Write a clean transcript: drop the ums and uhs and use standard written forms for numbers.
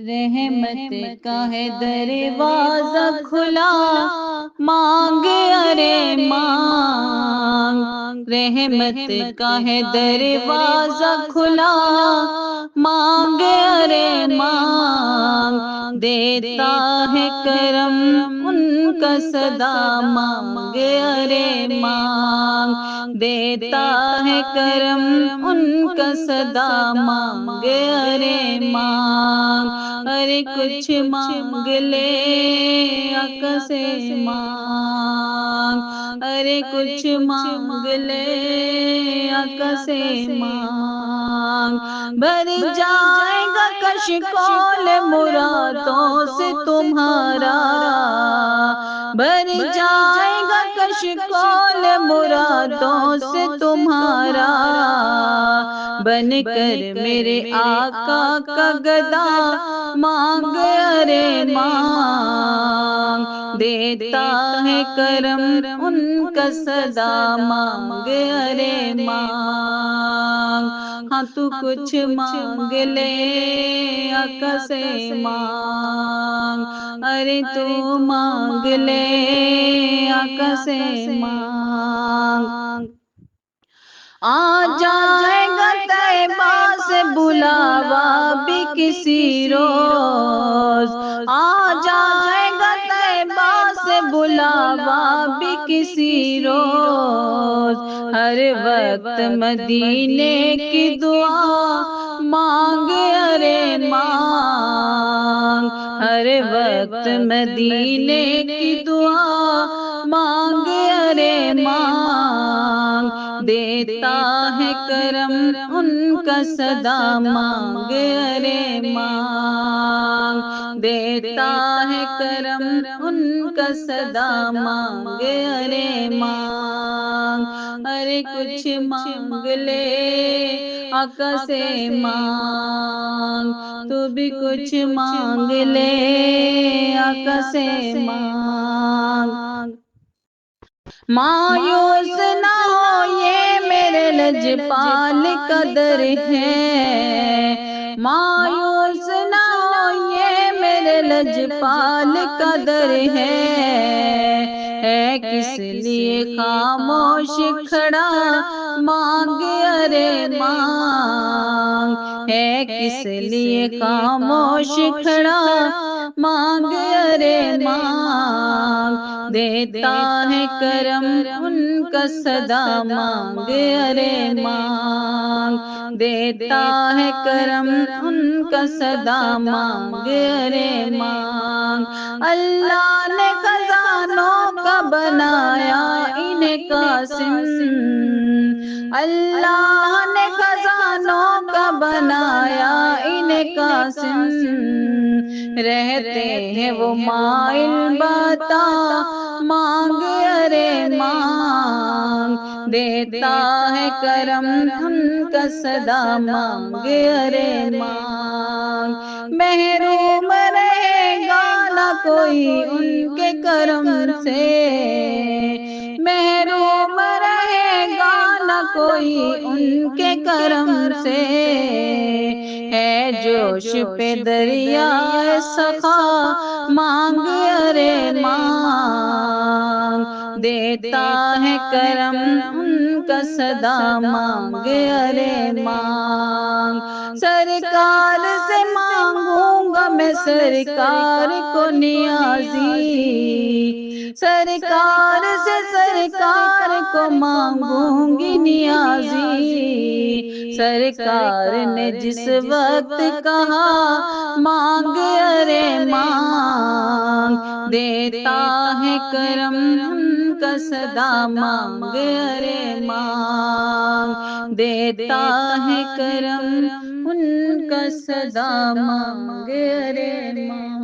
رحمت کا ہے دروازہ کھلا، مانگے ارے مانگ، رحمت کا ہے دروازہ کھلا، مانگے ارے مانگ، دیتا ہے کرم ان کا صدا، مانگے ارے مانگ، دیتا ہے کرم ان کا صدا، مانگے ارے مانگ، ارے کچھ مانگ لے آقا سے مانگ، ارے کچھ مانگ لے آقا سے مانگ، بھر جائے گا کشکول مرادوں سے تمہارا، بھر جائے گا کشکول مرادوں سے تمہارا، بن کر میرے آقا کا گدا، مانگ ارے مانگ، دیتا ہے کرم ان کا صدا، مانگ ارے مانگ، ہاں تو کچھ مانگ لے آقا سے مانگ، ارے تو مانگ لے آقا سے مانگ، آ جائے گا طیبہ سے بلاوا بھی کسی روز، آ جائے گا طیبہ سے بلاوا بھی کسی روز، ہر وقت مدینے کی دعا، مانگ ارے مانگ، ہر وقت مدینے کی دعا، مانگ ارے مانگ، دیتا ہے کرم ان کا صدا، مانگ ارے مانگ، دیتا ہے کرم ان کا صدا، مانگ ارے مانگ، ارے کچھ مانگ لے آقا سے مانگ، تو بھی کچھ مانگ لے آقا سے مانگ، مایوس نہ ہو یہ میرے لجپال کا در ہے، مایوس نہ ہو یہ میرے لجپال کا در ہے کس لیے خاموش کھڑا، مانگ ارے مانگ، ہے کس لیے خاموش کھڑا، مانگ ارے مانگ، دیتا ہے کرم ان کا صدا، مانگ ارے مانگ، دیتا ہے کرم ان کا صدا، مانگ ارے مانگ، اللہ نے خزانوں کا بنایا انہیں قاسم، اللہ نے خزانوں کا بنایا انہیں قاسم، رہتے ہیں وہ مائل باتا، مانگ ارے مانگ، دیتا ہے کرم ان کا صدا، مانگ ارے مانگ، محروم رہے گا نہ کوئی ان کے کرم سے، محروم رہے گا نہ کوئی ان کے کرم سے، ہے جوش پہ دریائے سخا، مانگ ارے مانگ، دیتا ہے کرم ان کا صدا، مانگ ارے مانگ، سرکار سے مانگوں گا میں سرکار کو نیازی، سرکار سے سرکار کو مانگوں گی نیازی، سرکار نے جس وقت کہا مانگ ارے مانگ، دیتا ہے کرم ان کا صدا، مانگ ارے مانگ، دیتا ہے کرم ان کا صدا، مانگ ارے مانگ۔